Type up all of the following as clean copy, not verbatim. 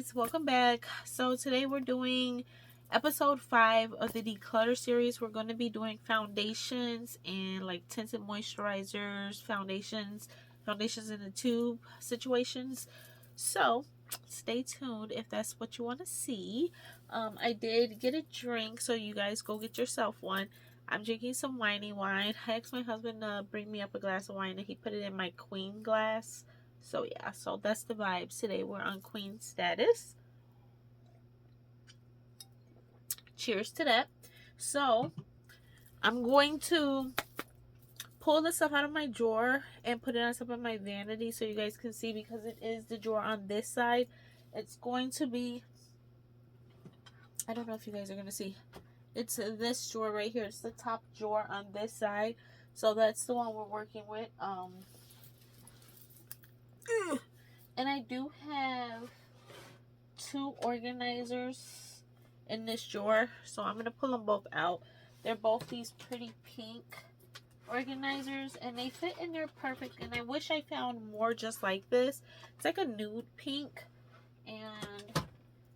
guys, welcome back. So today we're doing episode 5 of the Declutter series. We're going to be doing foundations and like tinted moisturizers, foundations in the tube situations. So stay tuned if that's what you want to see. I did get a drink, so you guys go get yourself one. I'm drinking some winey wine. I asked my husband to bring me up a glass of wine and he put it in my queen glass. So yeah, so that's the vibes today. We're on queen status. Cheers to that. So I'm going to pull this stuff out of my drawer and put it on top of my vanity so you guys can see, because it is the drawer on this side. It's going to be, I don't know if you guys are going to see. It's this drawer right here. It's the top drawer on this side. So that's the one we're working with. And I do have 2 organizers in this drawer, so I'm gonna pull them both out. They're both these pretty pink organizers and they fit in there perfect, and I wish I found more just like this. It's like a nude pink, and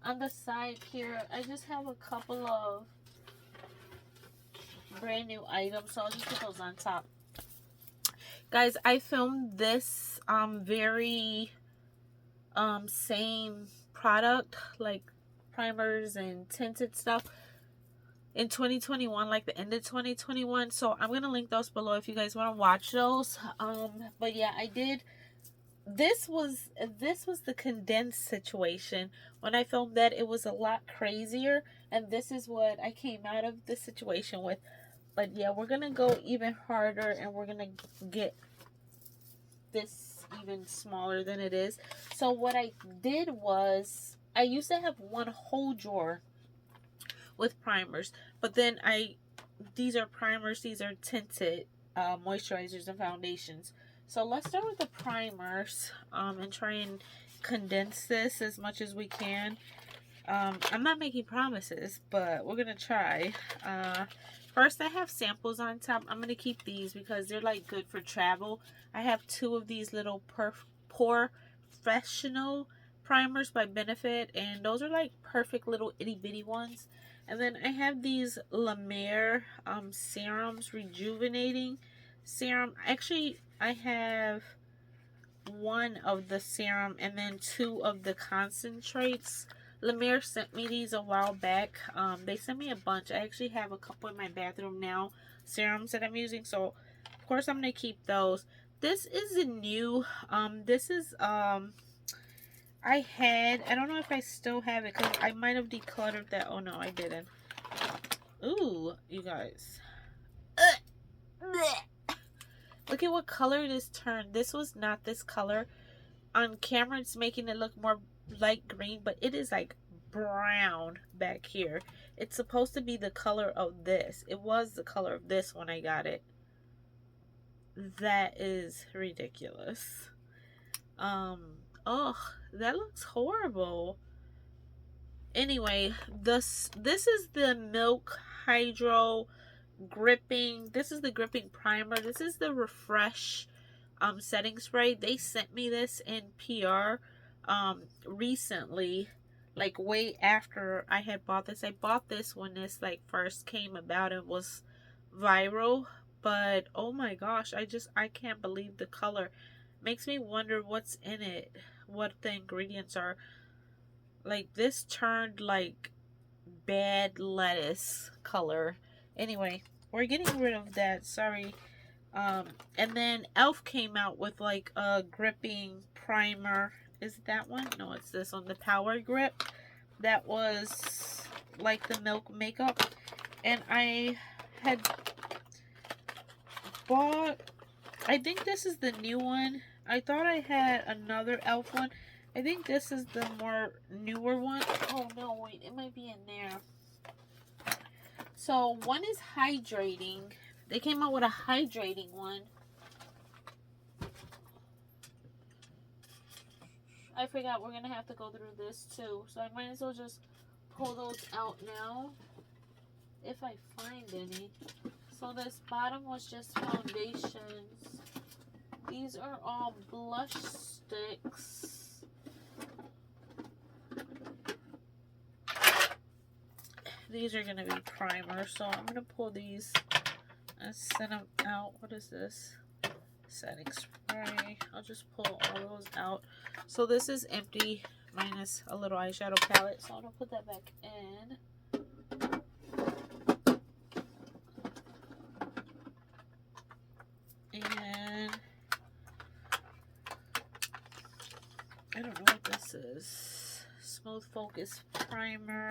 on the side here I just have a couple of brand new items, so I'll just put those on top. Guys, I filmed this very same product, like primers and tinted stuff, in 2021, like the end of 2021. So I'm gonna link those below if you guys want to watch those. But yeah, I did. This was the condensed situation. When I filmed that, it was a lot crazier, and this is what I came out of the situation with. But yeah, we're gonna go even harder, and we're gonna get this even smaller than it is. So what I did was, I used to have one whole drawer with primers, but then these are primers, these are tinted moisturizers and foundations. So let's start with the primers and try and condense this as much as we can. I'm not making promises, but we're gonna try. First, I have samples on top. I'm gonna keep these because they're like good for travel. I have 2 of these little professional primers by Benefit, and those are like perfect little itty bitty ones. And then I have these La Mer serums, rejuvenating serum. Actually, I have 1 of the serum and then 2 of the concentrates. La Mer sent me these a while back. They sent me a bunch. I actually have a couple in my bathroom now, serums that I'm using, so of course I'm gonna keep those. This is a new this is I don't know if I still have it because I might have decluttered that. Oh no, I didn't. Ooh, you guys, look at what color this turned. This was not this color. On camera it's making it look more light green, but it is like brown back here. It's supposed to be the color of this. It was the color of this when I got it. That is ridiculous. Oh, that looks horrible. Anyway, this is the Milk Hydro gripping. This is the gripping primer. This is the refresh setting spray. They sent me this in PR recently, like way after I had bought this. I bought this when this like first came about and was viral, but oh my gosh, I can't believe the color. Makes me wonder what's in it, what the ingredients are. Like, this turned like bad lettuce color. Anyway, we're getting rid of that, sorry. And then Elf came out with like a gripping primer. Is it that one? No, it's this one, the Power Grip. That was like the milk makeup. And I had bought, I think this is the new one. I thought I had another Elf one. I think this is the more newer one. Oh no, wait, it might be in there. So one is hydrating. They came out with a hydrating one. I forgot we're gonna have to go through this too, so I might as well just pull those out now if I find any. So this bottom was just foundations. These are all blush sticks. these are going to be primers. So I'm going to pull these and send them out. What is this? Setting spray. I'll just pull all those out. So this is empty minus a little eyeshadow palette. So I'm going to put that back in. And I don't know what this is. Smooth Focus Primer.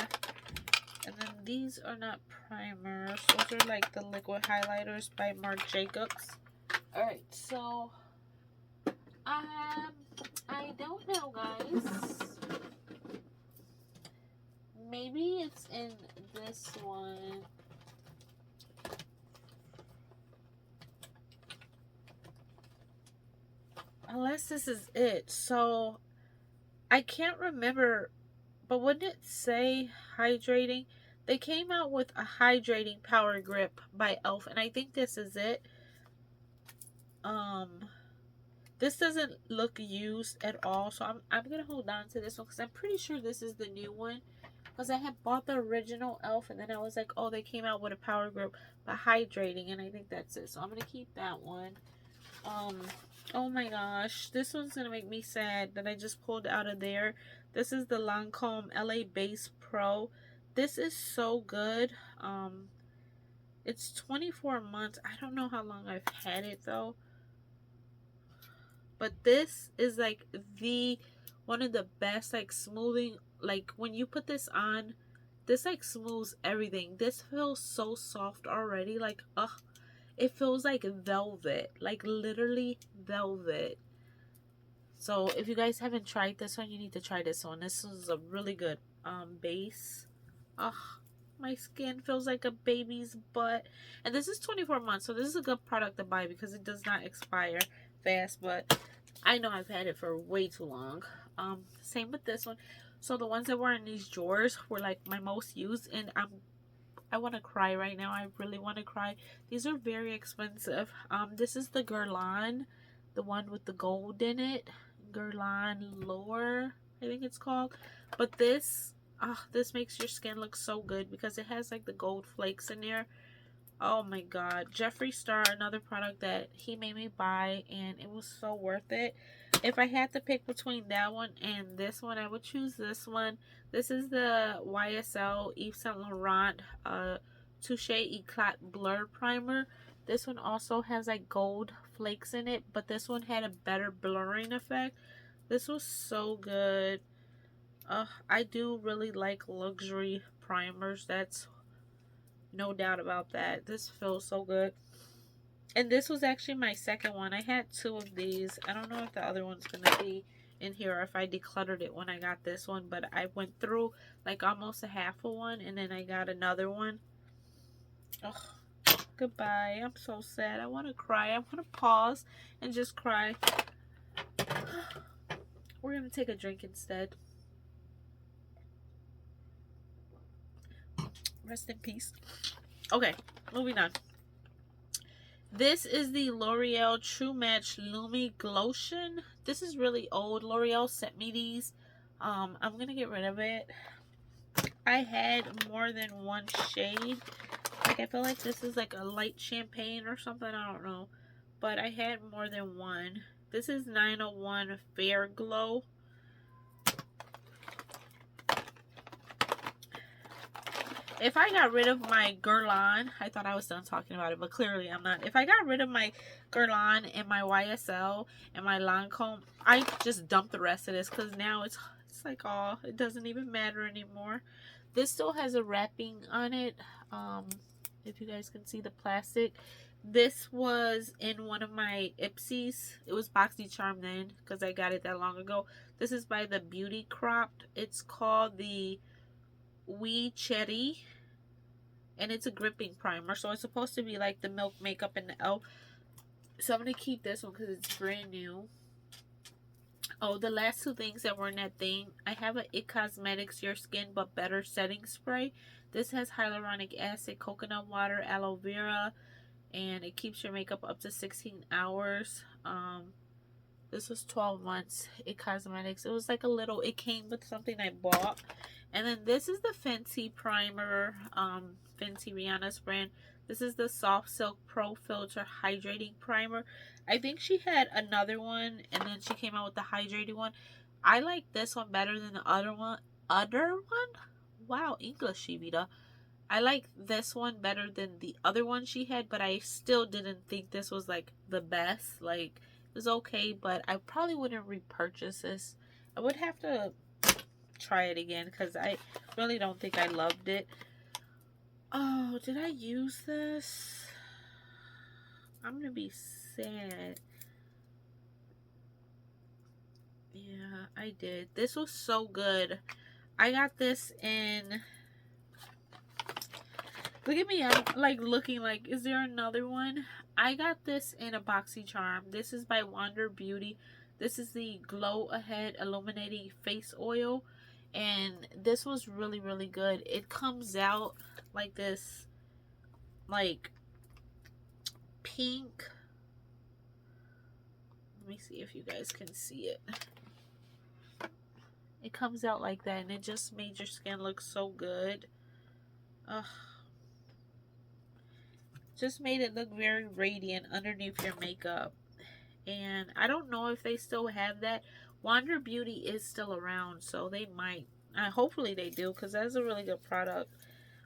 And then these are not primers. Those are like the liquid highlighters by Marc Jacobs. Alright, so I don't know, guys. Maybe it's in this one. Unless this is it. So I can't remember, but wouldn't it say hydrating? They came out with a hydrating power grip by e.l.f. and I think this is it. This doesn't look used at all, so I'm gonna hold on to this one because I'm pretty sure this is the new one. Because I had bought the original e.l.f. and then I was like, oh, they came out with a power grip by hydrating, and I think that's it. So I'm gonna keep that one. Oh my gosh, this one's gonna make me sad that I just pulled out of there. This is the Lancome LA Base Pro. This is so good. It's 24 months. I don't know how long I've had it though, but this is like one of the best, like, smoothing. Like when you put this on, this like smooths everything. This feels so soft already. Like, ugh. It feels like velvet, like literally velvet. So if you guys haven't tried this one, you need to try this one. This is a really good base. Ugh, my skin feels like a baby's butt. And this is 24 months, so this is a good product to buy because it does not expire fast. But I know I've had it for way too long. Same with this one. So the ones that were in these drawers were like my most used, and I want to cry right now. I really want to cry. These are very expensive. This is the Guerlain, the one with the gold in it. Guerlain Lower, I think it's called. But this makes your skin look so good because it has like the gold flakes in there. Oh my god. Jeffree Star, another product that he made me buy, and it was so worth it. If I had to pick between that one and this one, I would choose this one. This is the YSL Yves Saint Laurent Touche Eclat Blur Primer. This one also has like gold flakes in it, but this one had a better blurring effect. This was so good. I do really like luxury primers. That's no doubt about that. This feels so good. And this was actually my second one. I had two of these. I don't know if the other one's going to be in here or if I decluttered it when I got this one. But I went through like almost a half of one and then I got another one. Oh, goodbye. I'm so sad. I want to cry. I want to pause and just cry. We're going to take a drink instead. Rest in peace. Okay, moving on. This is the L'Oreal True Match Lumi Glotion. This is really old. L'Oreal sent me these. I'm going to get rid of it. I had more than one shade. Like, I feel like this is like a light champagne or something. I don't know. But I had more than one. This is 901 Fair Glow. If I got rid of my Guerlain, I thought I was done talking about it, but clearly I'm not. If I got rid of my Guerlain and my YSL and my Lancome, I just dumped the rest of this because now it's like, oh, it doesn't even matter anymore. This still has a wrapping on it. If you guys can see the plastic. This was in one of my Ipsys. It was BoxyCharm then because I got it that long ago. This is by the Beauty Cropped. It's called the Wee Cherry, and it's a gripping primer, so it's supposed to be like the Milk Makeup and the e.l.f. So I'm gonna keep this one because it's brand new. Oh, the last two things that were in that thing, I have a It Cosmetics Your Skin But Better setting spray. This has hyaluronic acid, coconut water, aloe vera, and it keeps your makeup up to 16 hours. This was 12 months. It Cosmetics. It was like a little, it came with something I bought. And then this is the Fenty primer, Fenty Rihanna's brand. This is the Soft Silk Pro Filter Hydrating Primer. I think she had another one, and then she came out with the hydrating one. I like this one better than the other one. Wow, English, Shivita. I like this one better than the other one she had, but I still didn't think this was like the best. Like, it was okay, but I probably wouldn't repurchase this. I would have to try it again because I really don't think I loved it. Oh, did I use this? I'm gonna be sad. Yeah, I did. This was so good. I got this in... Look at me, I'm like looking like, is there another one? I got this in a BoxyCharm. This is by Wander Beauty. This is the Glow Ahead Illuminating Face Oil. And this was really, really good. It comes out like this, like, pink. Let me see if you guys can see it. It comes out like that, and it just made your skin look so good. Ugh. Just made it look very radiant underneath your makeup. And I don't know if they still have that. Wander Beauty is still around, so they might. Hopefully they do, because that's a really good product.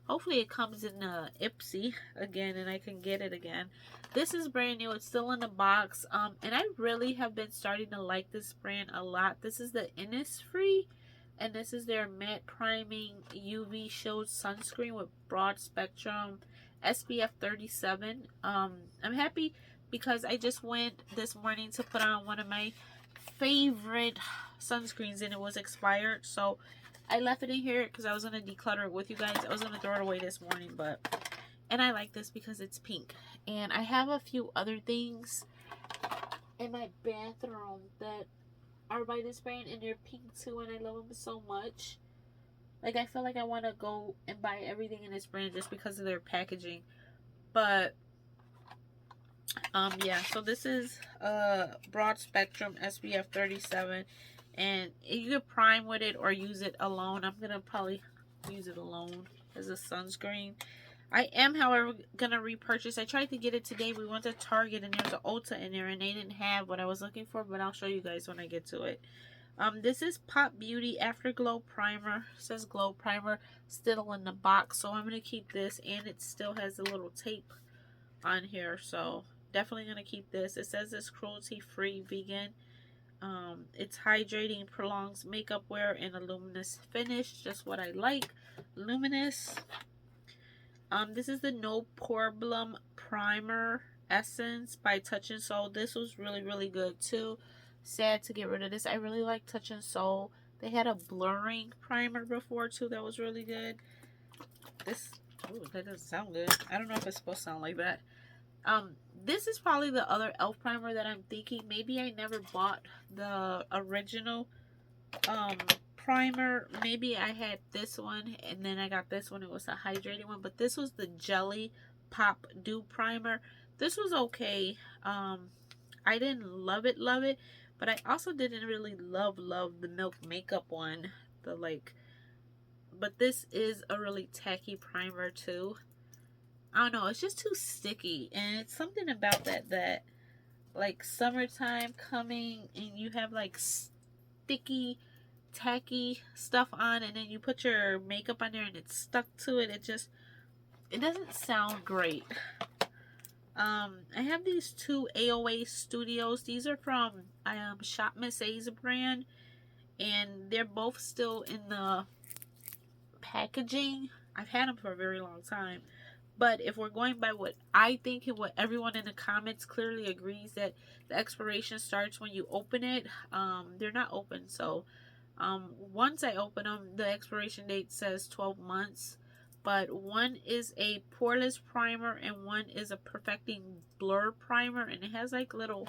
Hopefully it comes in Ipsy again, and I can get it again. This is brand new. It's still in the box. And I really have been starting to like this brand a lot. This is the Innisfree, and this is their matte priming UV shield sunscreen with broad spectrum SPF 37. I'm happy because I just went this morning to put on one of my favorite sunscreens, and it was expired, so I left it in here because I was going to declutter it with you guys. I was going to throw it away this morning, and I like this because it's pink. And I have a few other things in my bathroom that are by this brand, and they're pink too, and I love them so much. Like, I feel like I want to go and buy everything in this brand just because of their packaging. But yeah, so this is broad spectrum SPF 37, and you can prime with it or use it alone. I'm gonna probably use it alone as a sunscreen. I am, however, gonna repurchase. I tried to get it today. We went to Target, and there's an Ulta in there, and they didn't have what I was looking for, but I'll show you guys when I get to it. This is Pop Beauty Afterglow Primer. It says Glow Primer, still in the box, so I'm gonna keep this, and it still has a little tape on here, so definitely gonna keep this. It says it's cruelty-free, vegan. It's hydrating, prolongs makeup wear, and a luminous finish. Just what I like. Luminous. This is the No Problem Primer Essence by Touch and Soul. This was really, really good too. Sad to get rid of this. I really like Touch and Soul. They had a blurring primer before too that was really good. This, ooh, that doesn't sound good. I don't know if it's supposed to sound like that. This is probably the other e.l.f. primer that I'm thinking. Maybe I never bought the original primer. Maybe I had this one and then I got this one. It was a hydrating one, but this was the Jelly Pop Dew Primer. This was okay. I didn't love it, but I also didn't really love the Milk Makeup one. But this is a really tacky primer too. I don't know, it's just too sticky, and it's something about that like summertime coming and you have like sticky, tacky stuff on, and then you put your makeup on there and it's stuck to it. It doesn't sound great. I have these two AOA Studios. These are from Shop Miss A's brand, and they're both still in the packaging. I've had them for a very long time. But if we're going by what I think and what everyone in the comments clearly agrees, that the expiration starts when you open it, they're not open. So once I open them, the expiration date says 12 months. But one is a poreless primer and one is a perfecting blur primer. And it has like little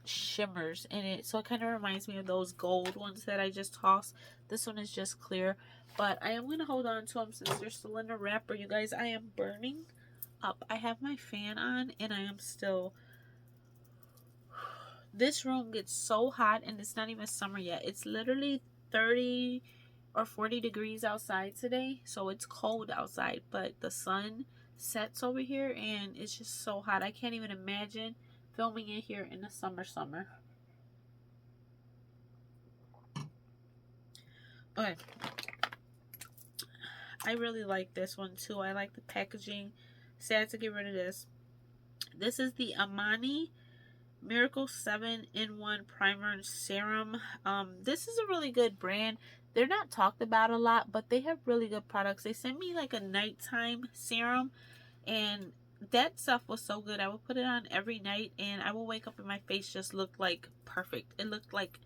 shimmers in it. So it kind of reminds me of those gold ones that I just tossed. This one is just clear. But I am going to hold on to them since they're still in the wrapper. You guys, I am burning up. I have my fan on and I am still This room gets so hot, and it's not even summer yet. It's literally 30 or 40 degrees outside today, so it's cold outside, but the sun sets over here and it's just so hot. I can't even imagine filming it here in the summer. Okay, I really like this one too. I like the packaging. Sad to get rid of this. This is the Amani Miracle 7-in-1 Primer and Serum. This is a really good brand. They're not talked about a lot, but they have really good products. They sent me like a nighttime serum, and that stuff was so good. I would put it on every night, and I will wake up and my face just looked like perfect. It looked like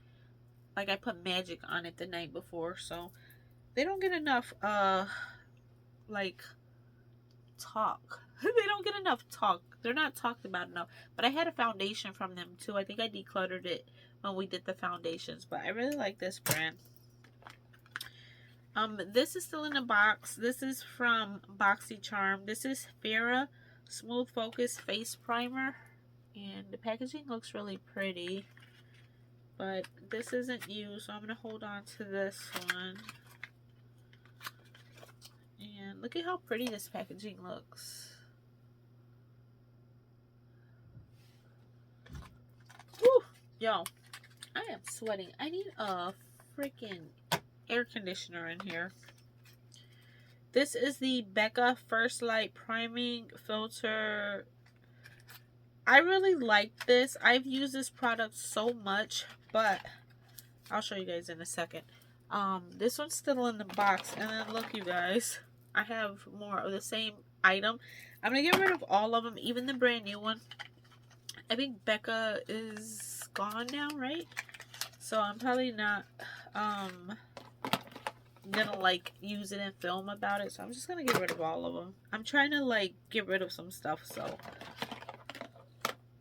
I put magic on it the night before. So they don't get enough like talk. They don't get enough talk. They're not talked about enough. But I had a foundation from them too. I think I decluttered it when we did the foundations, but I really like this brand. This is still in a box. This is from BoxyCharm. This is Farrah Smooth Focus Face Primer, and the packaging looks really pretty, but this isn't used, so I'm gonna hold on to this one. And look at how pretty this packaging looks. Woo! Yo, I am sweating. I need a freaking air conditioner in here. This is the Becca First Light Priming Filter. I really like this. I've used this product so much, but I'll show you guys in a second. This one's still in the box, and then look, you guys, I have more of the same item. I'm gonna get rid of all of them, even the brand new one. I think Becca is gone now, right? So I'm probably not gonna like use it and film about it, so I'm just gonna get rid of all of them. I'm trying to like get rid of some stuff. So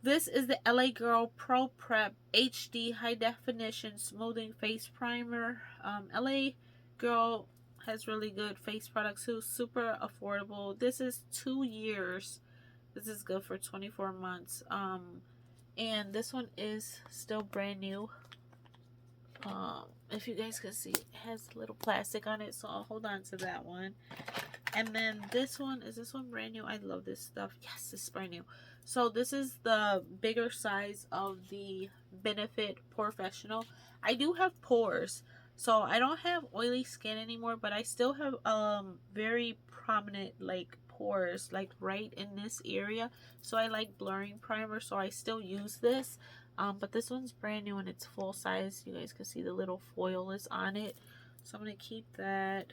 this is the LA Girl Pro Prep HD High Definition Smoothing Face Primer. LA Girl has really good face products too, super affordable. This is 2 years. This is good for 24 months. And this one is still brand new. If you guys can see, it has a little plastic on it, so I'll hold on to that one. And then this one, is this one brand new? I love this stuff. Yes, it's brand new. So this is the bigger size of the Benefit Professional. I do have pores, so I don't have oily skin anymore, but I still have very prominent like pores, like right in this area. So I like blurring primer, so I still use this. But this one's brand new and it's full size. You guys can see the little foil is on it. So I'm going to keep that.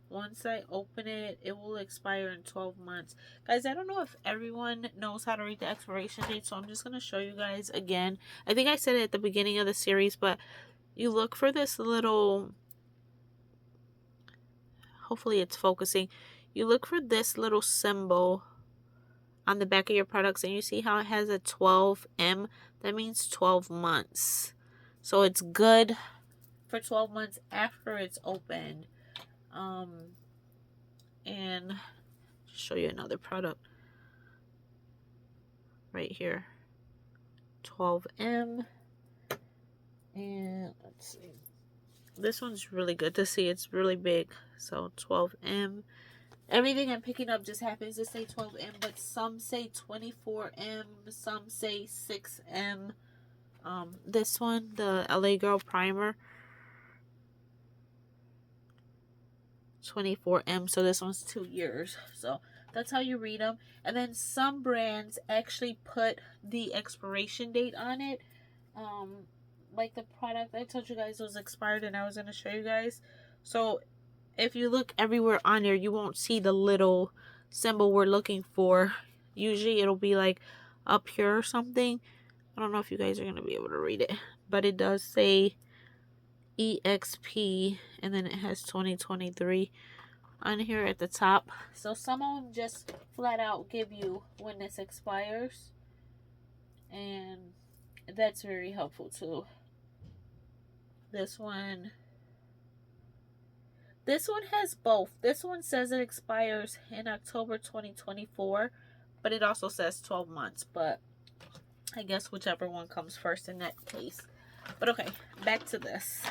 Once I open it, it will expire in 12 months. Guys, I don't know if everyone knows how to read the expiration date, so I'm just going to show you guys again. I think I said it at the beginning of the series, but you look for this little, hopefully it's focusing. You look for this little symbol on the back of your products, and you see how it has a 12M. That means 12 months. So it's good for 12 months after it's opened. And just show you another product right here. 12M. And let's see. This one's really good to see. It's really big. So 12M. Everything I'm picking up just happens to say 12M, but some say 24M, some say 6M. This one, the LA Girl Primer, 24M, so this one's 2 years. So that's how you read them. And then some brands actually put the expiration date on it. Like the product I told you guys was expired, and I was going to show you guys. So if you look everywhere on here, you won't see the little symbol we're looking for. Usually it'll be like up here or something. I don't know if you guys are going to be able to read it, but it does say EXP, and then it has 2023 on here at the top. So some of them just flat out give you when this expires, and that's very helpful too. This one has both. This one says it expires in October 2024, but it also says 12 months. But I guess whichever one comes first in that case. But okay, back to this.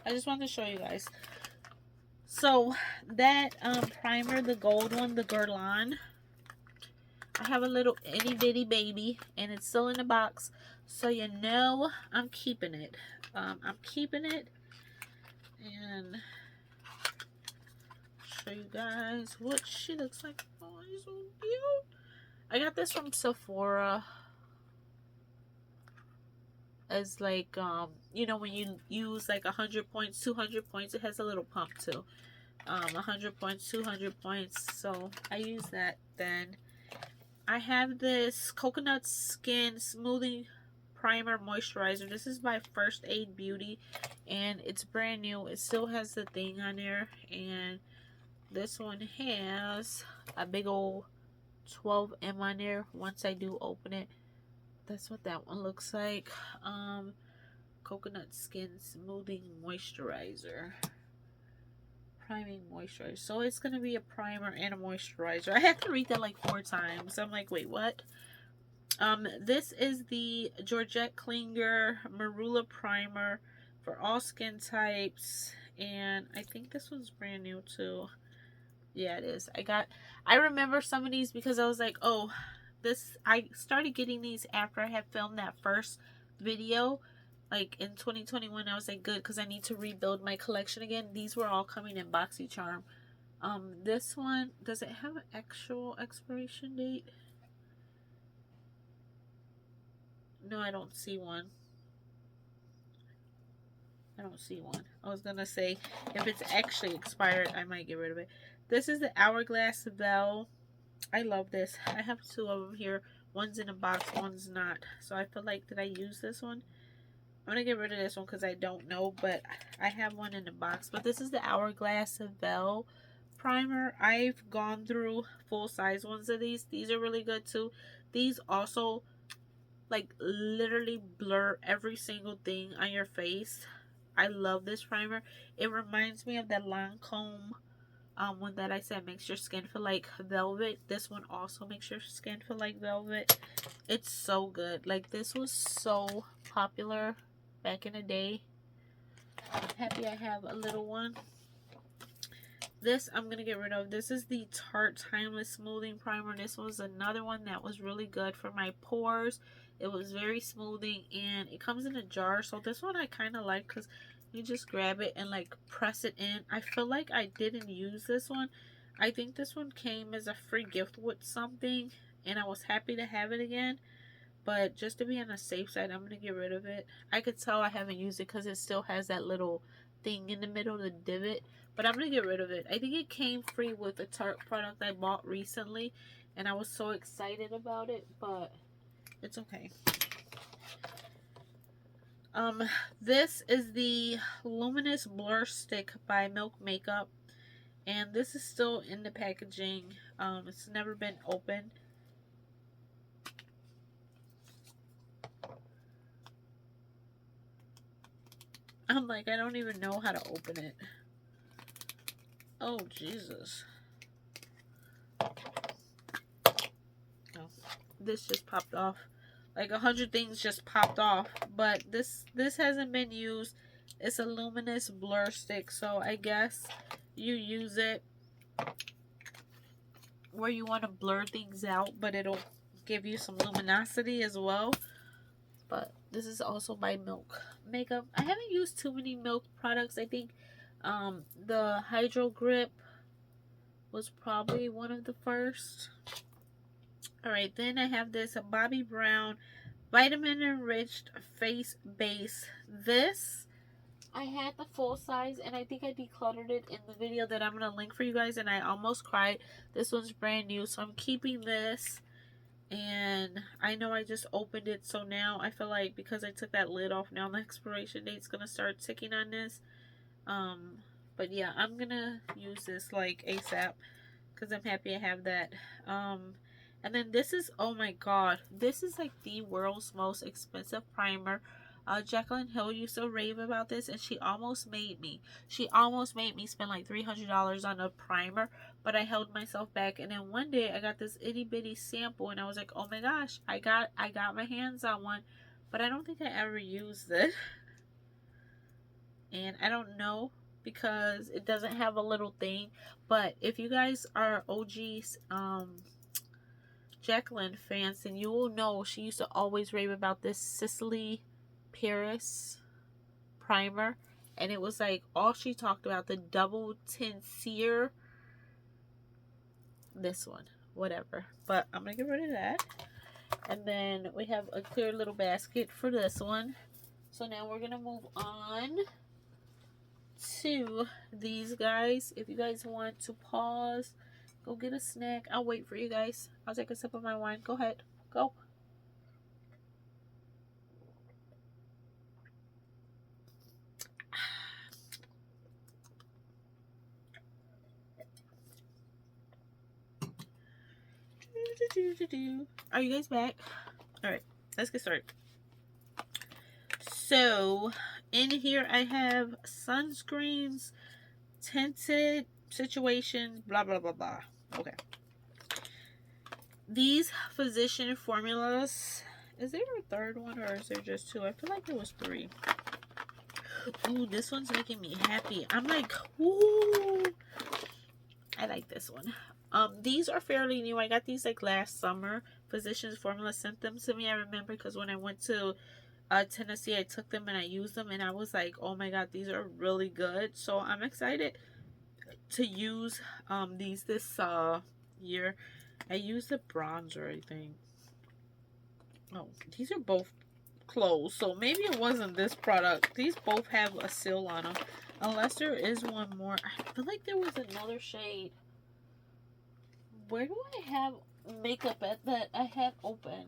I just wanted to show you guys. So that primer, the gold one, the Guerlain, I have a little itty bitty baby and it's still in the box, so you know I'm keeping it. I'm keeping it, and show you guys what she looks like. Oh, she's so cute. I got this from Sephora as like you know, when you use like 100 points, 200 points, it has a little pump too. 100 points, 200 points, so I use that. Then I have this coconut skin smoothing primer moisturizer. This is by First Aid Beauty and it's brand new. It still has the thing on there, and this one has a big old 12M on there. Once I do open it, that's what that one looks like. Coconut skin smoothing moisturizer, priming moisturizer. So it's gonna be a primer and a moisturizer. I have to read that like 4 times. I'm like, wait, what? This is the Georgette Klinger Marula primer for all skin types, and I think this one's brand new too. Yeah, it is. I remember some of these because I was like, oh, I started getting these after I had filmed that first video, like in 2021. I was like, good, because I need to rebuild my collection again. These were all coming in BoxyCharm. This one, does it have an actual expiration date? No, I don't see one. I don't see one. I was gonna say, if it's actually expired, I might get rid of it. This is the Hourglass Bell. I love this. I have 2 of them here. One's in a box, one's not. So I feel like, did I use this one? I'm gonna get rid of this one because I don't know, but I have one in the box. But this is the Hourglass Bell primer. I've gone through full size ones of these. These are really good too. These also like literally blur every single thing on your face. I love this primer. It reminds me of that Lancome one that I said makes your skin feel like velvet. This one also makes your skin feel like velvet. It's so good. Like, this was so popular back in the day. I'm happy I have a little one. This I'm gonna get rid of. This is the Tarte Timeless Smoothing Primer. This was another one that was really good for my pores. It was very smoothing, and it comes in a jar. So this one I kind of like because you just grab it and like press it in. I feel like I didn't use this one. I think this one came as a free gift with something, and I was happy to have it again. But just to be on the safe side, I'm gonna get rid of it. I could tell I haven't used it because it still has that little thing in the middle, the divot. But I'm gonna get rid of it. I think it came free with a Tarte product I bought recently, and I was so excited about it, but it's okay. This is the Luminous Blur Stick by Milk Makeup, and this is still in the packaging. It's never been opened. I'm like, I don't even know how to open it. Oh, Jesus. Oh, this just popped off. Like 100 things just popped off. But this hasn't been used. It's a luminous blur stick. So I guess you use it where you want to blur things out, but it'll give you some luminosity as well. But this is also by Milk Makeup. I haven't used too many Milk products. I think the Hydro Grip was probably one of the first. Alright, then I have this Bobbi Brown Vitamin Enriched Face Base. This, I had the full size, and I think I decluttered it in the video that I'm going to link for you guys, and I almost cried. This one's brand new, so I'm keeping this. And I know I just opened it, so now I feel like because I took that lid off, now the expiration date's going to start ticking on this. But yeah, I'm going to use this like ASAP because I'm happy I have that. And then this is, oh my god, this is like the world's most expensive primer. Jacqueline Hill used to rave about this, and she almost made me spend like $300 on a primer, but I held myself back. And then one day I got this itty bitty sample, and I was like, oh my gosh, I got my hands on one, but I don't think I ever used it. And I don't know, because it doesn't have a little thing. But if you guys are OGs Jacqueline fans, then you will know she used to always rave about this Sicily Paris primer, and it was like all she talked about, the double tint sear, this one, whatever. But I'm gonna get rid of that. And then we have a clear little basket for this one. So now we're gonna move on to these guys. If you guys want to pause, go get a snack, I'll wait for you guys. I'll take a sip of my wine. Go ahead, go. Are you guys back? All right, let's get started. So in here I have sunscreens, tinted situations, blah blah blah blah. Okay, these physician formulas, is there a third one or is there just two? I feel like there was three. Ooh, this one's making me happy. I'm like, ooh, I like this one. These are fairly new. I got these like last summer. Physicians Formula sent them to me. I remember because when I went to Tennessee, I took them and I used them, and I was like, oh my god, these are really good. So I'm excited to use these this year. I used the bronzer, I think. Oh, these are both closed, so maybe it wasn't this product. These both have a seal on them, unless there is one more. I feel like there was another shade. Where do I have makeup at that I had open?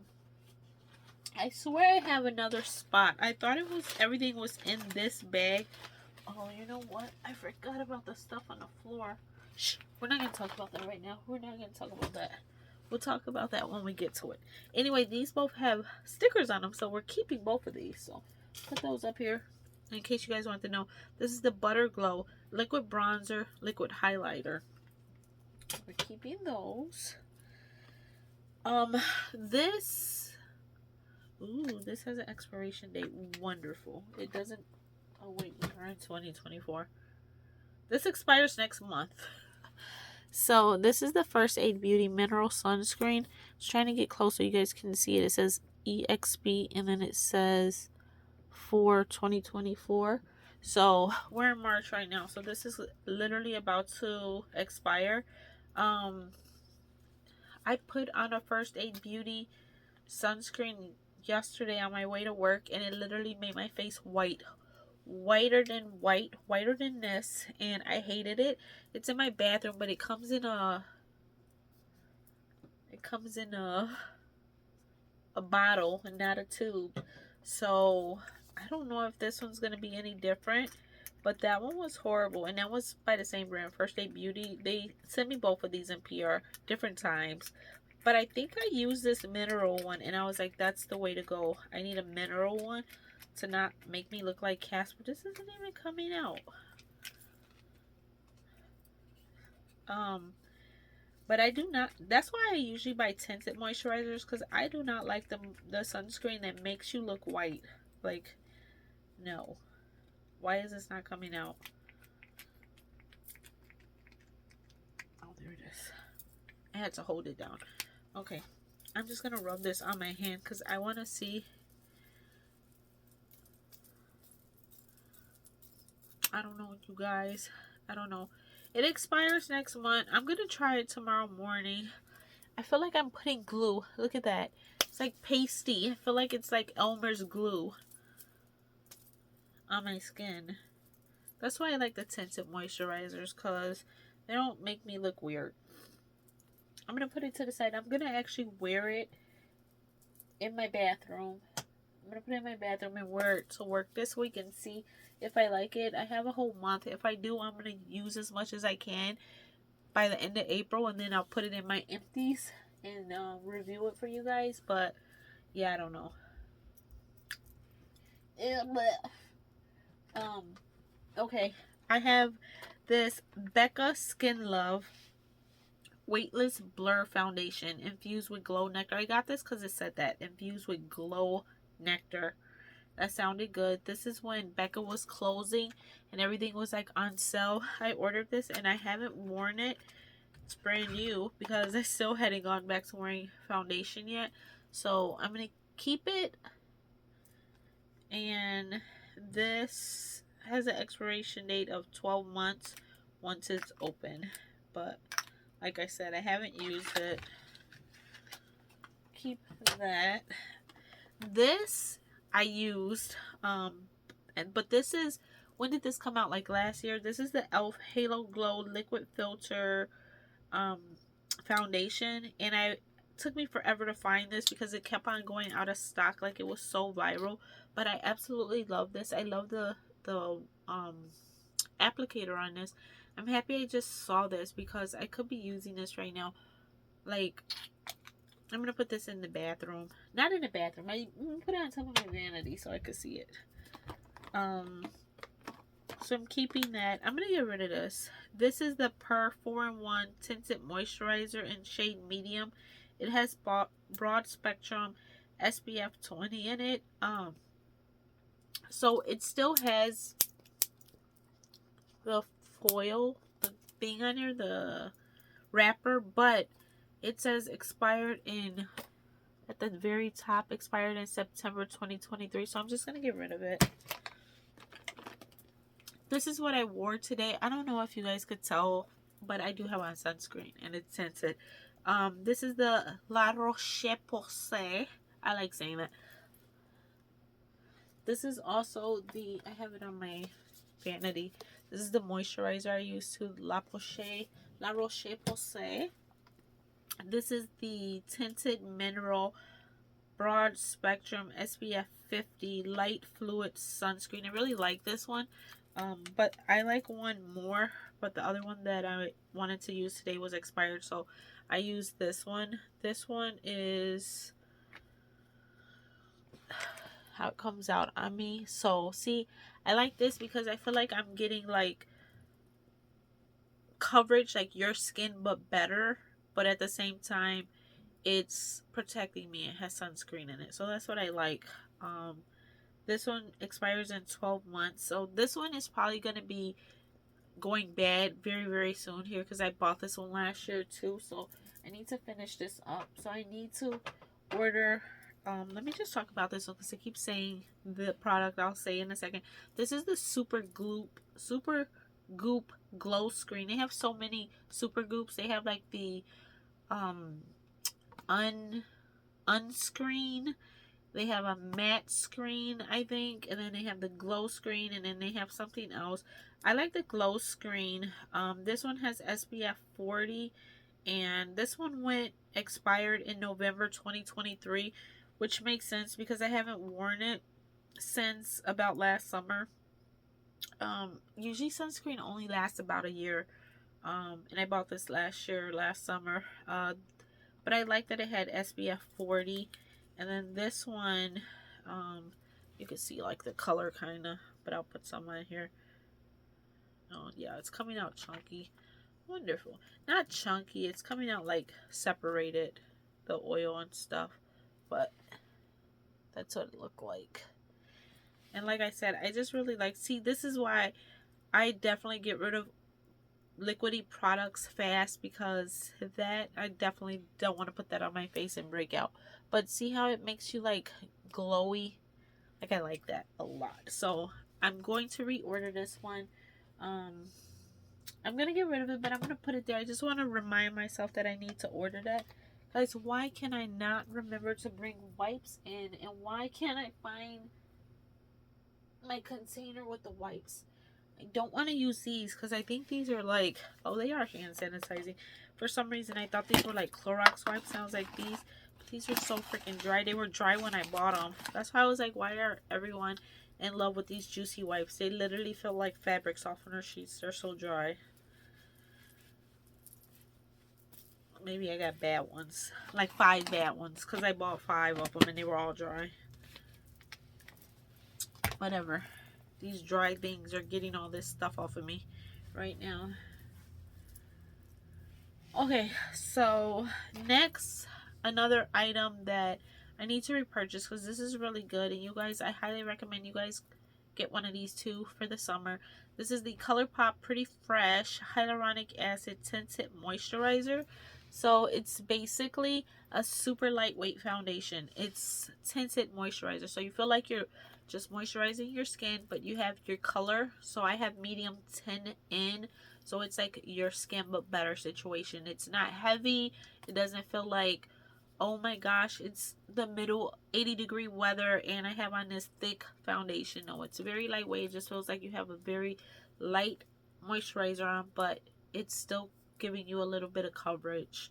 I swear I have another spot. I thought it was, everything was in this bag. Oh, you know what? I forgot about the stuff on the floor. Shh, we're not going to talk about that right now. We're not going to talk about that. We'll talk about that when we get to it. Anyway, these both have stickers on them, so we're keeping both of these. So put those up here in case you guys want to know. This is the Butter Glow Liquid Bronzer, Liquid Highlighter. We're keeping those. This, ooh, this has an expiration date. Wonderful. It doesn't, oh wait, we're in 2024. This expires next month. So this is the First Aid Beauty Mineral Sunscreen. I was trying to get close so you guys can see it. It says EXP and then it says for 2024. So we're in March right now. So this is literally about to expire. I put on a First Aid Beauty sunscreen yesterday on my way to work, and it literally made my face white. Whiter than white, whiter than this, and I hated it. It's in my bathroom, but it comes in a bottle and not a tube. So I don't know if this one's gonna be any different, but that one was horrible, and that was by the same brand, First Aid Beauty. They sent me both of these in PR different times, but I think I used this mineral one, and I was like, that's the way to go. I need a mineral one to not make me look like Casper. This isn't even coming out. But I do not, that's why I usually buy tinted moisturizers, because I do not like the sunscreen that makes you look white. Like, no. Why is this not coming out? Oh, there it is. I had to hold it down. Okay, I'm just gonna rub this on my hand because I want to see. I don't know, you guys. I don't know. It expires next month. I'm gonna try it tomorrow morning. I feel like I'm putting glue. Look at that. It's like pasty. I feel like it's like Elmer's glue on my skin. That's why I like the tinted moisturizers, because they don't make me look weird. I'm going to put it to the side. I'm going to actually wear it in my bathroom. I'm going to put it in my bathroom and wear it to work this week and see if I like it. I have a whole month. If I do, I'm going to use as much as I can by the end of April, and then I'll put it in my empties and review it for you guys. But yeah, I don't know. Okay, I have this Becca Skin Love Weightless Blur Foundation infused with glow nectar. I got this because it said that infused with glow nectar. That sounded good. This is when Becca was closing and everything was like on sale. I ordered this and I haven't worn it. It's brand new because I still hadn't gone back to wearing foundation yet. So I'm gonna keep it. And this has an expiration date of 12 months once it's open. But like I said, I haven't used it. Keep that. This I used, but this is, when did this come out? Like last year. This is the e.l.f. Halo Glow Liquid Filter foundation, and it took me forever to find this because it kept on going out of stock. Like, it was so viral, but I absolutely love this. I love the applicator on this. I'm happy I just saw this because I could be using this right now. Like, I'm gonna put this in the bathroom. Not in the bathroom. I'm gonna put it on top of my vanity so I could see it. So I'm keeping that. I'm gonna get rid of this. This is the Per 4-in-1 Tinted Moisturizer in shade medium. It has broad spectrum SPF 20 in it. So it still has the foil, the thing on here, the wrapper, but it says expired in, at the very top, expired in September 2023. So I'm just gonna get rid of it. This is what I wore today. I don't know if you guys could tell, but I do have on sunscreen and it's tinted. This is the La Roche-Posay. I like saying that. This is also the, I have it on my vanity. This is the moisturizer I use to La Roche-Posay. This is the Tinted Mineral Broad Spectrum SPF 50 Light Fluid Sunscreen. I really like this one. But I like one more, but the other one that I wanted to use today was expired, so I used this one. This one is how it comes out on me. So see, I like this because I feel like I'm getting like coverage like your skin but better, but at the same time it's protecting me. It has sunscreen in it, so that's what I like. This one expires in 12 months. So this one is probably going to be going bad very, very soon here because I bought this one last year too. So I need to finish this up. So I need to order. Let me just talk about this one because I keep saying the product. I'll say in a second. This is the Super Goop Glow Screen. They have so many Super Goops. They have like the unscreen. They have a matte screen, I think, and then they have the glow screen, and then they have something else. I like the glow screen. This one has SPF 40, and this one expired in November 2023, which makes sense because I haven't worn it since about last summer. Usually sunscreen only lasts about a year, and I bought this last summer. But I like that it had SPF 40. And then this one, you can see like the color kind of, but I'll put some on here. Oh yeah, it's coming out chunky. Wonderful. Not chunky, it's coming out like separated, the oil and stuff. But that's what it looked like. And like I said, I just really like, see, this is why I definitely get rid of liquidy products fast, because that, I definitely don't want to put that on my face and break out. But see how it makes you like glowy? Like, I like that a lot. So I'm going to reorder this one. I'm gonna get rid of it, but I'm gonna put it there. I just want to remind myself that I need to order that. Guys, why can I not remember to bring wipes in? And why can't I find my container with the wipes? I don't want to use these because I think these are like, oh, they are hand sanitizing. For some reason, I thought these were like Clorox wipes. Sounds like these. But these are so freaking dry. They were dry when I bought them. That's why I was like, why are everyone in love with these juicy wipes? They literally feel like fabric softener sheets. They're so dry. Maybe I got bad ones. Like 5 bad ones. Because I bought 5 of them and they were all dry. whatever. These dry things are getting all this stuff off of me right now. Okay, so next, another item that I need to repurchase because this is really good, and you guys, I highly recommend you guys get one of these too for the summer. This is the ColourPop Pretty Fresh Hyaluronic Acid Tinted Moisturizer. So it's basically a super lightweight foundation. It's tinted moisturizer, so you feel like you're just moisturizing your skin, but you have your color. So I have medium 10 in, so it's like your skin but better situation. It's not heavy. It doesn't feel like, oh my gosh, it's the middle 80-degree weather and I have on this thick foundation. No, it's very lightweight. It just feels like you have a very light moisturizer on, but it's still giving you a little bit of coverage,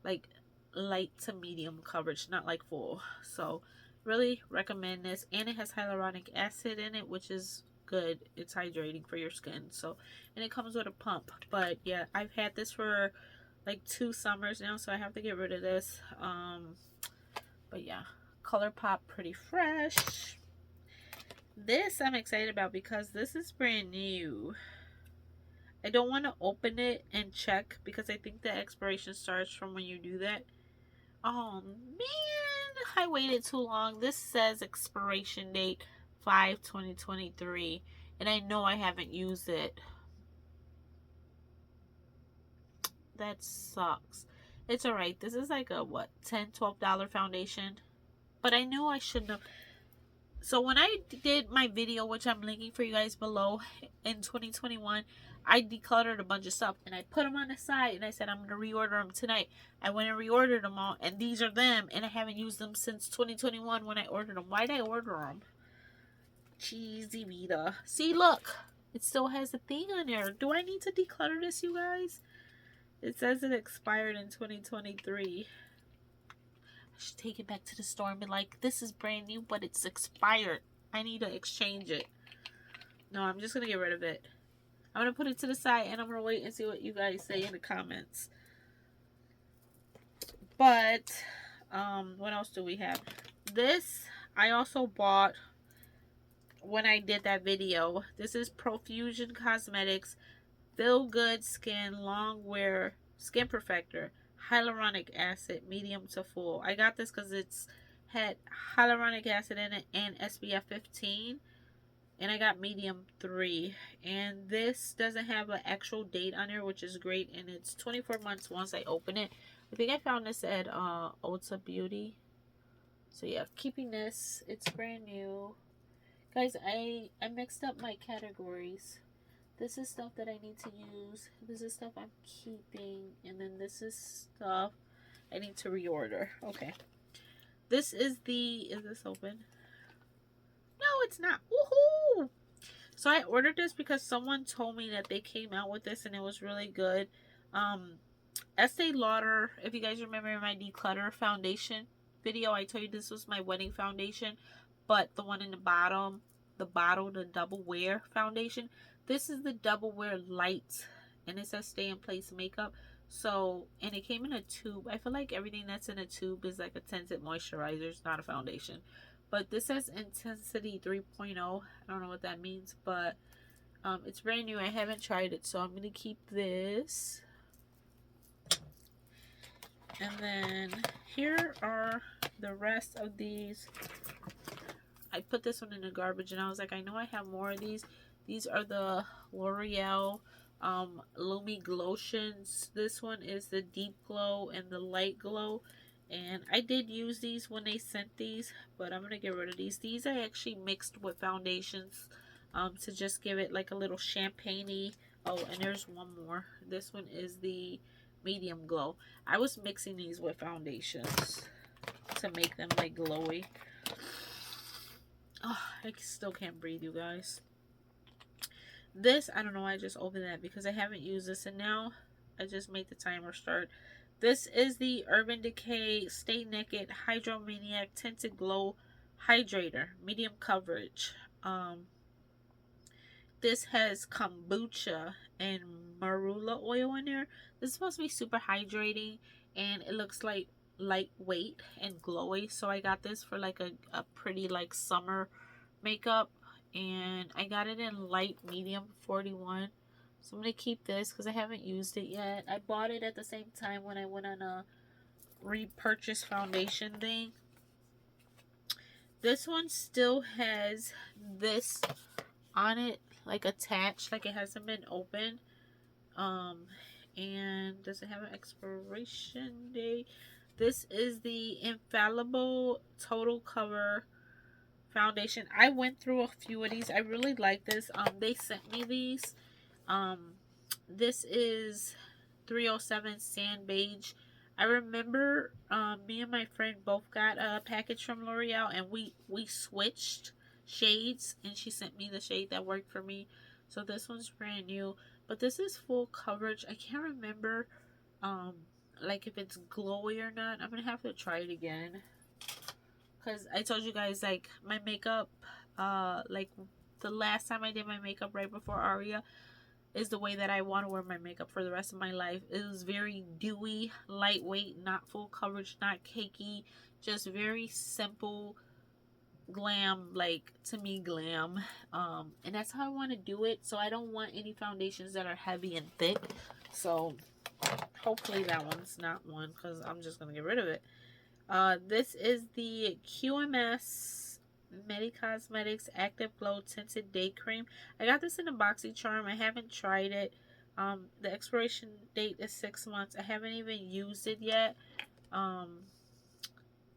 like light to medium coverage, not like full. So really recommend this, and it has hyaluronic acid in it, which is good. It's hydrating for your skin. So, and it comes with a pump. But yeah, I've had this for like 2 summers now, so I have to get rid of this. But yeah, ColourPop Pretty Fresh. This I'm excited about because this is brand new. I don't want to open it and check because I think the expiration starts from when you do that. Oh man, I waited too long. This says expiration date 5/2023, and I know I haven't used it. That sucks. It's alright. This is like a what, $10-12 foundation, but I knew I shouldn't have. So when I did my video, which I'm linking for you guys below, in 2021, I decluttered a bunch of stuff and I put them on the side and I said I'm going to reorder them tonight. I went and reordered them all, and these are them, and I haven't used them since 2021 when I ordered them. Why did I order them? Cheesy Vita. See, look, it still has a thing on there. Do I need to declutter this, you guys? It says it expired in 2023. I should take it back to the store and be like, this is brand new, but it's expired. I need to exchange it. No, I'm just going to get rid of it. I'm going to put it to the side, and I'm going to wait and see what you guys say in the comments. But, what else do we have? This, I also bought when I did that video. This is Profusion Cosmetics Feel Good Skin Long Wear Skin Perfector. Hyaluronic acid, medium to full. I got this because it's had hyaluronic acid in it and SPF 15, and I got medium 3. And this doesn't have an actual date on there, which is great, and it's 24 months once I open it. I think I found this at Ulta Beauty. So yeah, keeping this. It's brand new, guys. I mixed up my categories. This is stuff that I need to use. This is stuff I'm keeping. And then this is stuff I need to reorder. Okay. This is the... Is this open? No, it's not. Woohoo! So I ordered this because someone told me that they came out with this and it was really good. Estee Lauder, if you guys remember my Declutter foundation video, I told you this was my wedding foundation. But the one in the bottom, the double wear foundation, this is the double wear light, and it says stay in place makeup. So, and it came in a tube. I feel like everything that's in a tube is like a tinted moisturizer. It's not a foundation. But this says intensity 3.0. I don't know what that means, but it's brand new. I haven't tried it, so I'm going to keep this. And then here are the rest of these. I put this one in the garbage, and I was like, I know I have more of these. These are the L'Oreal Lumi Glotions. This one is the Deep Glow and the Light Glow. And I did use these when they sent these, but I'm going to get rid of these. These I actually mixed with foundations to just give it like a little champagne-y. Oh, and there's one more. This one is the Medium Glow. I was mixing these with foundations to make them like glowy. Oh, I still can't breathe, you guys. This, I don't know, I just opened that because I haven't used this, and now I just made the timer start. This is the Urban Decay Stay Naked Hydromaniac Tinted Glow Hydrator, medium coverage. This has kombucha and marula oil in there. This is supposed to be super hydrating, and it looks like lightweight and glowy. So I got this for like a pretty like summer makeup. and I got it in light medium 41. So I'm going to keep this because I haven't used it yet. I bought it at the same time when I went on a repurchase foundation thing. This one still has this on it, like attached, like it hasn't been opened. And does it have an expiration date? This is the Infallible Total Cover Foundation. I went through a few of these. I really like this. They sent me these. This is 307 Sand Beige. I remember me and my friend both got a package from L'Oreal, and we switched shades, and she sent me the shade that worked for me. So this one's brand new, but this is full coverage. I can't remember like if it's glowy or not. I'm gonna have to try it again, because I told you guys, like, my makeup, like the last time I did my makeup right before Aria is the way that I want to wear my makeup for the rest of my life. It was very dewy, lightweight, not full coverage, not cakey, just very simple glam, like, to me, glam. And that's how I want to do it. So I don't want any foundations that are heavy and thick. So hopefully that one's not one, because I'm just gonna get rid of it. This is the QMS Medi Cosmetics Active Glow Tinted Day Cream. I got this in a BoxyCharm. I haven't tried it. The expiration date is 6 months. I haven't even used it yet. And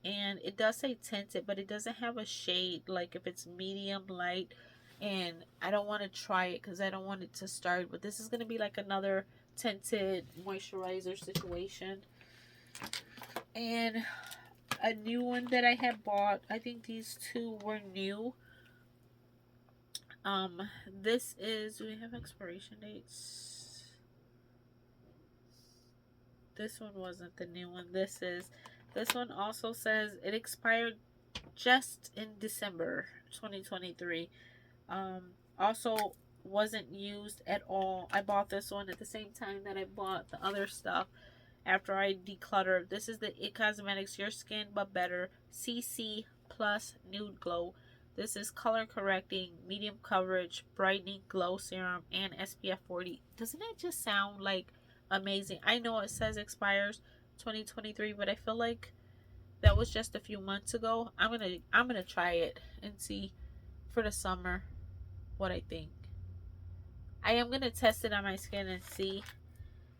it does say tinted, but it doesn't have a shade, like if it's medium, light. And I don't want to try it because I don't want it to start. But this is going to be like another tinted moisturizer situation. And a new one that I had bought, I think these two were new. This is, do we have expiration dates? This one wasn't the new one. This one also says it expired just in December 2023. Also wasn't used at all. I bought this one at the same time that I bought the other stuff after I decluttered. This is the It Cosmetics Your Skin But Better CC Plus Nude Glow. This is color correcting, medium coverage, brightening glow serum, and SPF 40. Doesn't it just sound like amazing? I know it says expires 2023, but I feel like that was just a few months ago. I'm gonna try it and see for the summer what I think. I am gonna test it on my skin and see.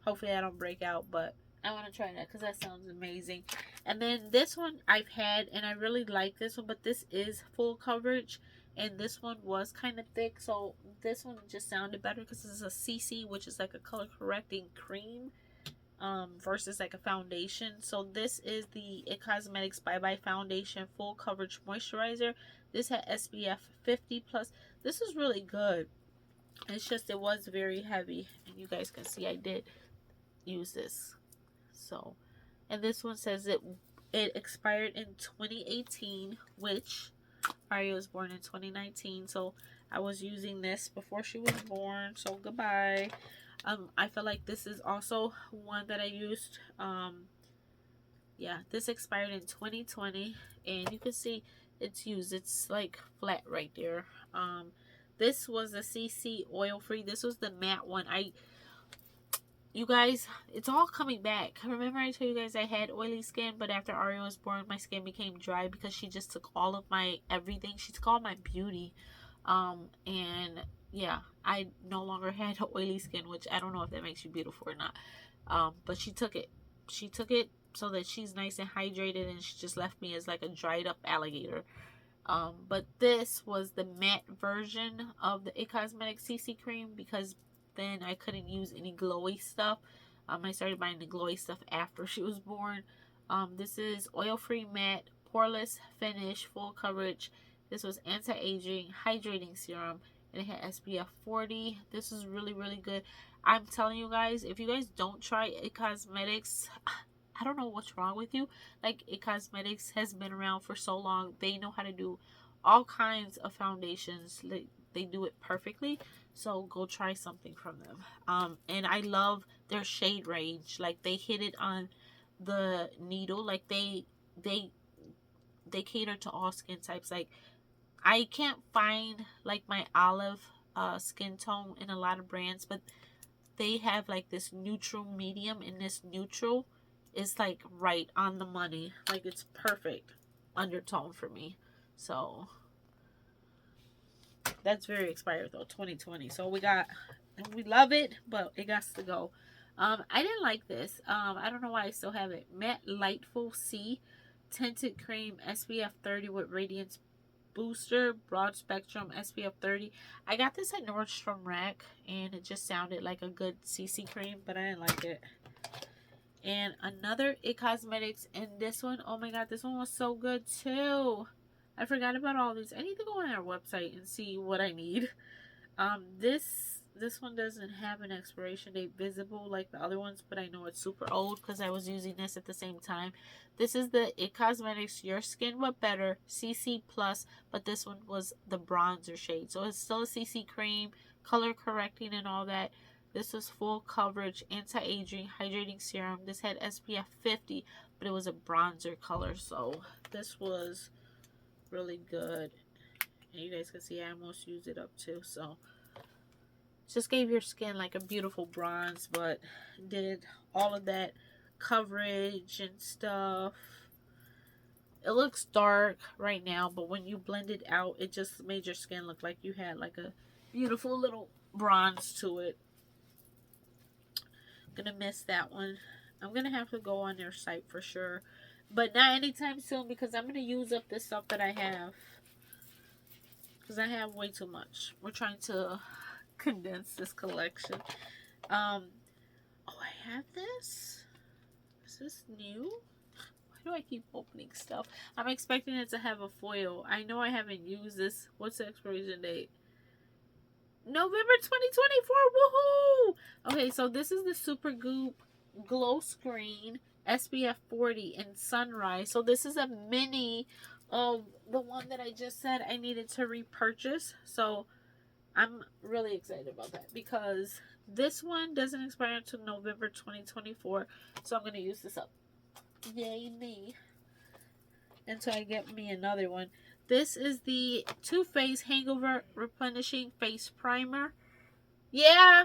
Hopefully I don't break out, but I want to try that because that sounds amazing. And then this one I've had, and I really like this one, but this is full coverage, and this one was kind of thick, so this one just sounded better because this is a CC, which is like a color correcting cream, versus like a foundation. So this is the It Cosmetics Bye Bye Foundation Full Coverage Moisturizer. This had SPF 50 plus. This is really good. It's just it was very heavy, and you guys can see I did use this. So, and this one says it expired in 2018, which Aria was born in 2019. So I was using this before she was born. So goodbye. I feel like this is also one that I used. Yeah, this expired in 2020, and you can see it's used. It's like flat right there. This was a CC oil free. This was the matte one. You guys, it's all coming back. Remember I told you guys I had oily skin, but after Aria was born, my skin became dry because she just took all of my everything. She took all my beauty. And yeah, I no longer had oily skin, which I don't know if that makes you beautiful or not. But she took it. She took it so that she's nice and hydrated, and she just left me as like a dried up alligator. But this was the matte version of the It Cosmetics CC cream because then I couldn't use any glowy stuff. I started buying the glowy stuff after she was born. This is oil-free matte, poreless finish, full coverage. This was anti-aging, hydrating serum, and it had SPF 40. This is really, really good. I'm telling you guys, if you guys don't try It Cosmetics, I don't know what's wrong with you. Like, It Cosmetics has been around for so long. They know how to do all kinds of foundations. They do it perfectly. So go try something from them. And I love their shade range. Like, they hit it on the needle. Like, they cater to all skin types. Like, I can't find like my olive skin tone in a lot of brands, but they have like this neutral medium, and this neutral is like right on the money. Like it's perfect undertone for me. So that's very expired though, 2020. So we love it, but it got to go. I didn't like this. I don't know why I still have it. Matte Lightful C Tinted Cream SPF 30 with Radiance Booster Broad Spectrum SPF 30. I got this at Nordstrom Rack, and it just sounded like a good CC cream, but I didn't like it. And another It Cosmetics, and this one, oh my god, this one was so good too. I forgot about all these. I need to go on their website and see what I need. This one doesn't have an expiration date visible like the other ones, but I know it's super old because I was using this at the same time. This is the It Cosmetics Your Skin But Better CC Plus, but this one was the bronzer shade. So it's still a CC cream, color correcting and all that. This was full coverage, anti-aging, hydrating serum. This had SPF 50, but it was a bronzer color. So this was really good. And you guys can see I almost used it up too. So just gave your skin like a beautiful bronze, but did all of that coverage and stuff. It looks dark right now, but when you blend it out, it just made your skin look like you had like a beautiful little bronze to it. Gonna miss that one. I'm gonna have to go on their site for sure, but not anytime soon because I'm gonna use up this stuff that I have, because I have way too much. We're trying to condense this collection. Oh, I have this. Is this new? Why do I keep opening stuff? I'm expecting it to have a foil. I know I haven't used this. What's the expiration date? November 2024. Woohoo! Okay, so this is the Super Goop Glow Screen SPF 40 in Sunrise. So this is a mini of the one that I just said I needed to repurchase. So I'm really excited about that because this one doesn't expire until November 2024. So I'm going to use this up. Yay me. Until I get me another one. This is the Too Faced Hangover Replenishing Face Primer. Yeah.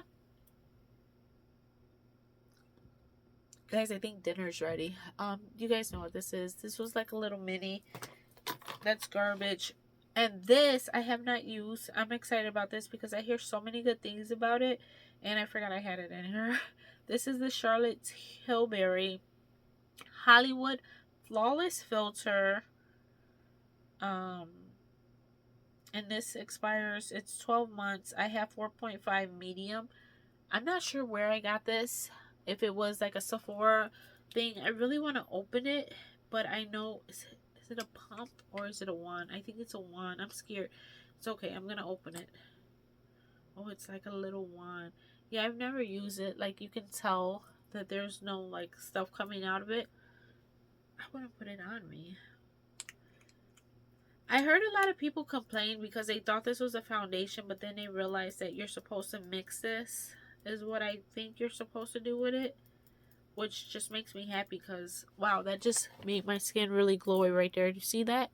Guys, I think dinner's ready. You guys know what this is. This was like a little mini. That's garbage. And this I have not used. I'm excited about this because I hear so many good things about it. And I forgot I had it in here. This is the Charlotte Tilbury Hollywood Flawless Filter. And this expires, it's 12 months. I have 4.5 medium. I'm not sure where I got this. If it was like a Sephora thing. I really want to open it. But I know, is it a pump or is it a wand? I think it's a wand. I'm scared. It's okay. I'm going to open it. Oh, it's like a little wand. Yeah, I've never used it. Like, you can tell that there's no, like, stuff coming out of it. I want to put it on me. I heard a lot of people complain because they thought this was a foundation, but then they realized that you're supposed to mix this, is what I think you're supposed to do with it. Which just makes me happy because, wow, that just made my skin really glowy right there. Do you see that?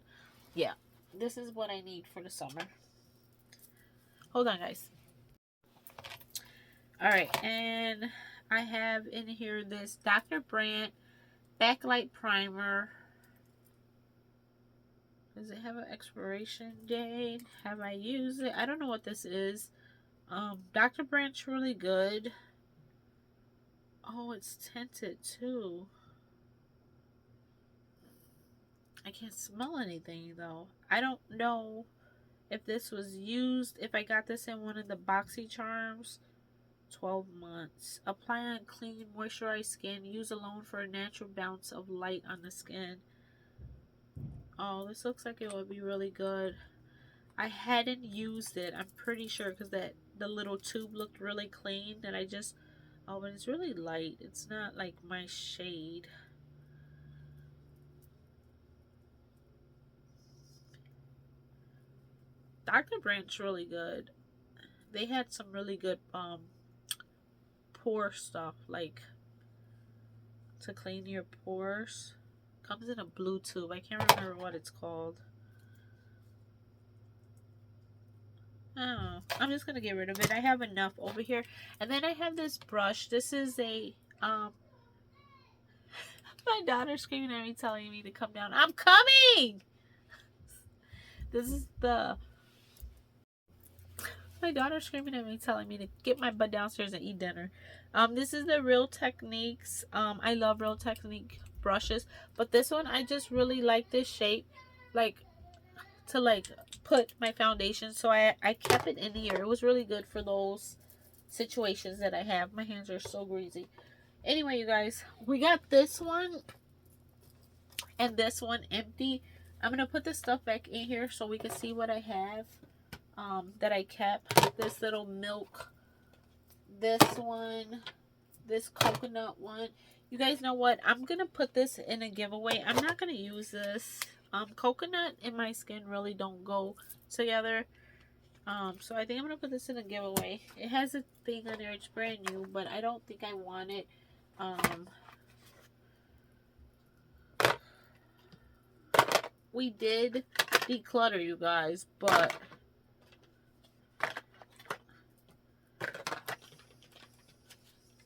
Yeah. This is what I need for the summer. Hold on, guys. Alright, and I have in here this Dr. Brandt Backlight Primer. Does it have an expiration date? Have I used it? I don't know what this is. Dr. Brandt's really good. Oh, it's tinted too. I can't smell anything though. I don't know if this was used. If I got this in one of the BoxyCharms. 12 months. Apply on clean, moisturized skin. Use alone for a natural bounce of light on the skin. Oh, this looks like it would be really good. I hadn't used it, I'm pretty sure, because the little tube looked really clean. That I just, oh, but it's really light. It's not like my shade. Dr. Brandt's really good. They had some really good pore stuff, like to clean your pores. Comes in a blue tube. I can't remember what it's called. Oh, I'm just gonna get rid of it. I have enough over here. And then I have this brush. This is a my daughter's screaming at me, telling me to come down. I'm coming. This is the my daughter's screaming at me, telling me to get my butt downstairs and eat dinner. This is the Real Techniques. I love Real Technique brushes, but this one I just really like this shape, like to like put my foundation. So I kept it in here. It was really good for those situations that I have. My hands are so greasy. Anyway, you guys, we got this one and this one empty. I'm gonna put this stuff back in here so we can see what I have that I kept. This little milk, this one, this coconut one. You guys know what? I'm gonna put this in a giveaway. I'm not gonna use this. Coconut and my skin really don't go together. So I think I'm gonna put this in a giveaway. It has a thing on there, it's brand new, but I don't think I want it. We did declutter, you guys, but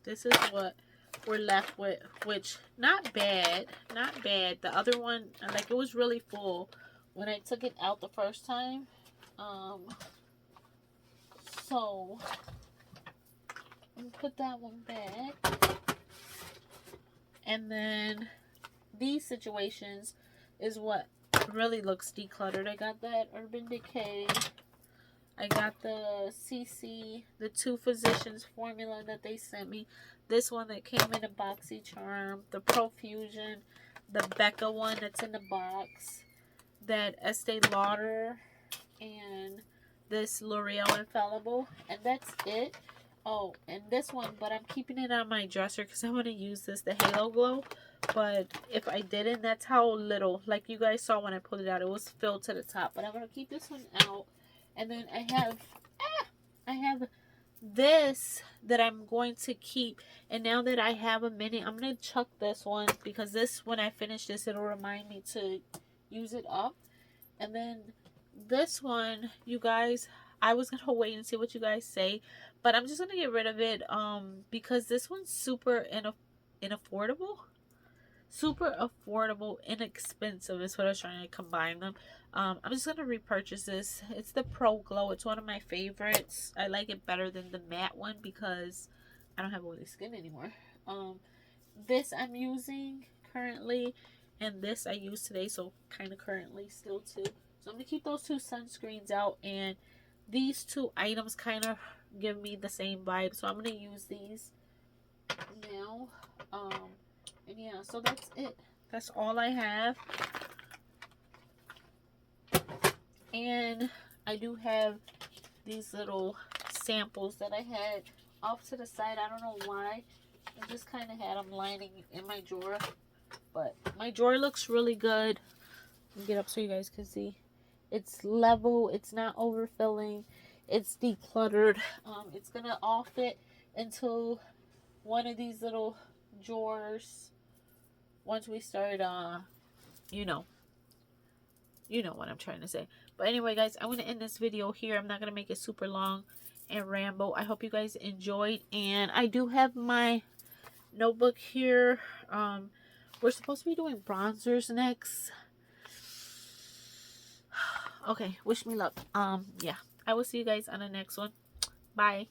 this is what we're left with, which not bad, not bad. The other one, like, it was really full when I took it out the first time. So I'm gonna put that one back. And then these situations is what really looks decluttered. I got that Urban Decay. I got the CC, the Two Physicians formula that they sent me. This one that came in a BoxyCharm. The Profusion. The Becca one that's in the box. That Estee Lauder. And this L'Oreal Infallible. And that's it. Oh, and this one, but I'm keeping it on my dresser because I want to use this, the Halo Glow. But if I didn't, that's how little, like you guys saw when I pulled it out, it was filled to the top. But I'm going to keep this one out. And then I have this that I'm going to keep. And now that I have a minute, I'm going to chuck this one because this, when I finish this, it'll remind me to use it up. And then this one, you guys, I was going to wait and see what you guys say. But I'm just going to get rid of it because this one's super unaffordable. Super affordable, inexpensive is what I was trying to combine them. I'm just going to repurchase this. It's the Pro Glow. It's one of my favorites. I like it better than the matte one because I don't have oily skin anymore. This I'm using currently, and this I used today, so kind of currently still too. So I'm going to keep those two sunscreens out, and these two items kind of give me the same vibe, so I'm going to use these now. And yeah, so that's it. That's all I have. And I do have these little samples that I had off to the side. I don't know why. I just kind of had them lining in my drawer. But my drawer looks really good. Let me get up so you guys can see. It's level. It's not overfilling. It's decluttered. It's going to all fit into one of these little drawers. Once we start, you know what I'm trying to say. But anyway, guys, I'm going to end this video here. I'm not going to make it super long and ramble. I hope you guys enjoyed. And I do have my notebook here. We're supposed to be doing bronzers next. Okay, wish me luck. Yeah, I will see you guys on the next one. Bye.